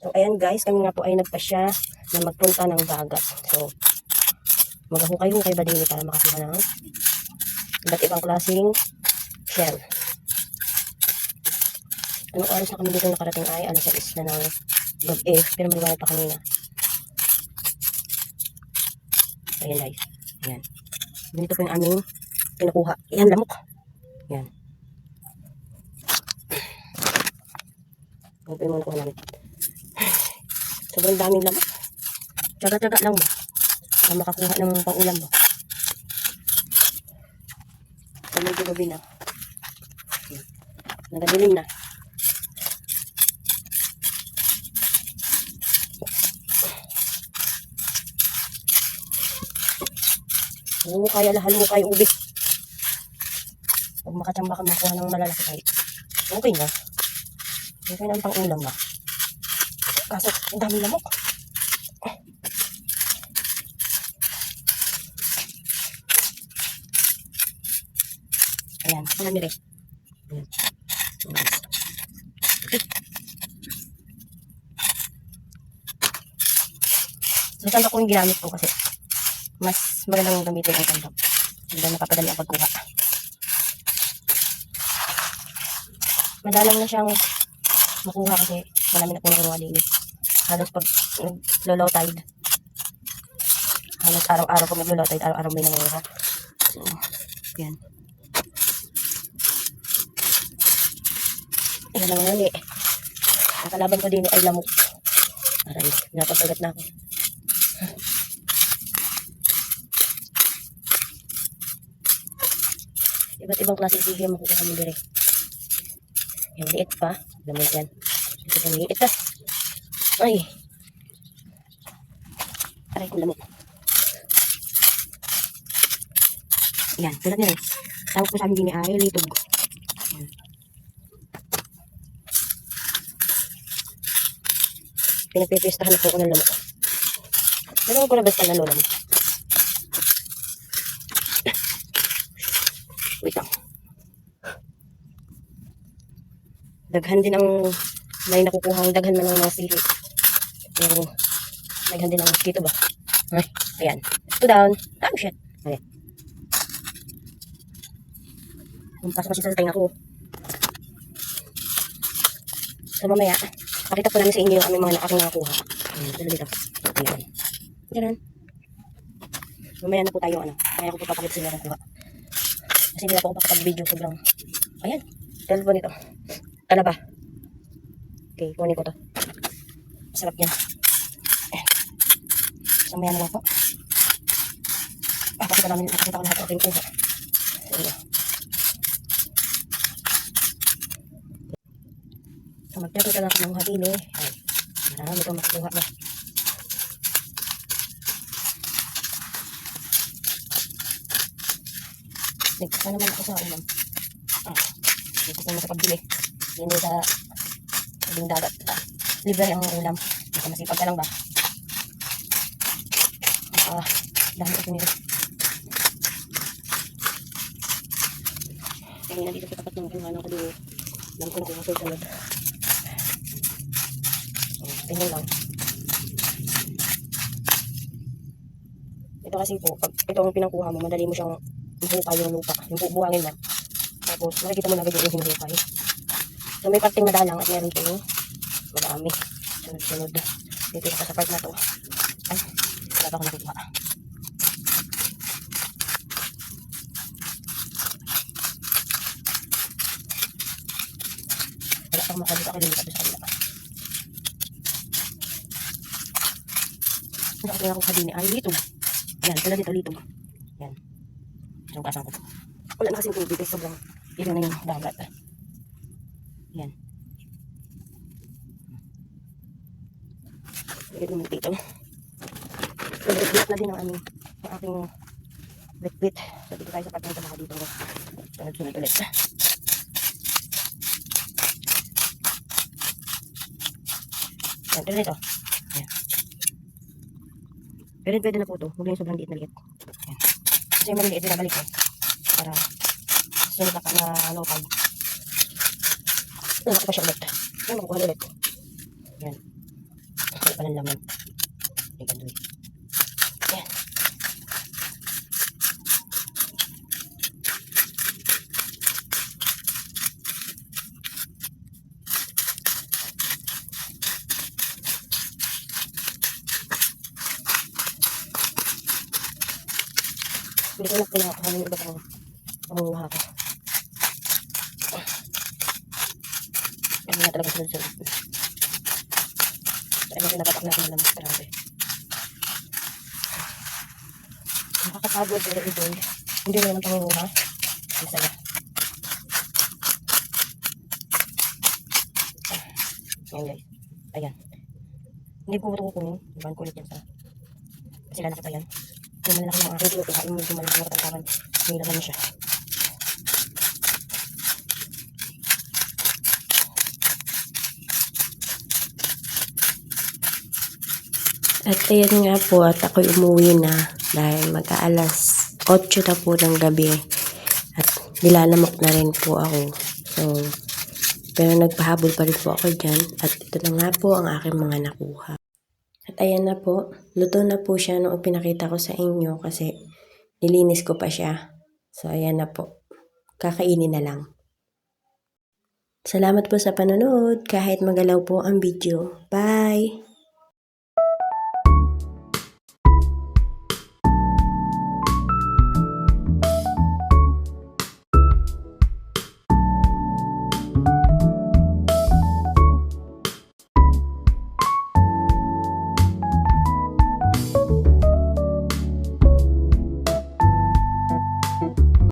So, ayan guys, kami nga po ay nagpasya na magpunta ng dagat. So, maghukay-hukay ba din para makakuha ng iba't ibang klaseng shell. Anong oras na kami dito nakarating ay alas 6 na ng gabi, pero maliwanag pa kanina. So, ayan guys. Ayan. Ganito po yung aming pinukuha. Ayan, lamok. Ayan. Ayan po yung pinukuha namin. Sobrang daming lamok. Tsaga-tsaga lang ba? Para makakuha ng pang-ulam mo. So, medyo gabi na. Nagadilim na. Hukay, hukay, ubi. Pag makachamba ka makuha ng malalaki kahit okay na. Okay na ang pang-ulam na. Kaso, ang dami lamok. Ayan, ayan nila. Ayan. So, sandok ko yung ginamit ko kasi mas magandang gamitin ang sandok. Hindi napapadali ang pagkuha. Madalang na siyang makuha kasi marami na po nakuha din. Halos pag nag-low tide. Halos araw-araw pag nag-low tide, araw-araw may nanguha. So, yan. Ayan naman yan eh. Nakalaban ko din ay lamok. Aray, napasagat na ako. Iba't ibang klaseng sige makukuha kami dire. Yung liit pa. Alam mo yan. Ito yung liit pa. Ay. Aray, ang lamok. Ayan, tulad nyo rin. Tawag ko sa amin din ay litog. Ayan. Pinagpipistahan po ko ng lamok. Pero ko na basta na lola mo. Wait lang. Daghan din ang may nakukuhang daghan man ng mga sili. Pero daghan din ang mosquito ba? Ay, ayan. Two down. Oh shit. Ayan. Pasok kasi sa tainga ko. So mamaya, pakita po namin sa inyo yung aming mga aking nakakuha. Ayan, dito dito. Ayan. Ganun. Mamaya na po tayo ano. Kaya ko po papakita sa inyo ang kuha. Kasi hindi na po ako pakapag-video sobrang. Ayan. Dahil po nito. Ano ba? Okay, kunin ko to. Masarap yan. Ayan. So mamaya na lang po. Pakita ko lahat ng aking kuha. Ayan. So magtapos lang ako ng habili. Ay, marami itong makukuha na. Nagkasa naman ako sa ulam. Dito ko makapag-bili. Hindi sa sabing dagat. Libre ang ulam. Baka masipag ka lang ba? Dami ito nito. Kaya nandito sa tapat ng ano ko din. Alam ko na kung ako sunod. Tingnan lang. Ito kasi po, pag ito ang pinangkuha mo, madali mo siyang hukay yung lupa. Yung bubuhangin mo. Tapos, makikita mo na agad yung hinukay. So, may parting madalang at meron po madami. Sunod-sunod. Dito sa part na to. Ay, wala pa ako nakukuha. Wala pa makadito ako dito sa kanila. Hindi ako nakukuha din ay litog. Yan, tulad dito litog. Yan. Yung kasang ko. Wala na kasing tubig. Sobrang ilo na yung dagat. Yan. Lagyan naman dito. So, break na din ang aking break. So, dito tayo sa part ng trabaho dito. Sunod-sunod ulit. Yan, tulad dito. Yan. Pero pwede na po ito. Huwag lang sobrang liit na liit. Yan. Kasi yung maliliit na balik ko. Para sunod na low tide. Nakita pa siya ulit. Yan, makukuha ulit. Yan. Wala pa ng laman. Ay, ganun. Ayan. Hindi ko na pinakuha ng iba pang pangunguha ko. Ano na talaga sunod-sunod. So, ayun, pinapatak natin ng laman. Grabe. Nakakapagod pero enjoy. Hindi mo naman pangunguha. Ang saya. Ayan guys. Ayan. Hindi po ito kukunin. Iban ko ulit yan sa... Kasi lalaki pa yan. Yung malaki ng aking kinukuha. Yung medyo malaki ng katawan. May laman siya. At ayan nga po, at ako'y umuwi na dahil mag-aalas 8 na po ng gabi at nilalamok na rin po ako. So, pero nagpahabol pa rin po ako dyan at ito na nga po ang aking mga nakuha. At ayan na po, luto na po siya noong pinakita ko sa inyo kasi nilinis ko pa siya. So, ayan na po, kakainin na lang. Salamat po sa panonood kahit magalaw po ang video. Bye!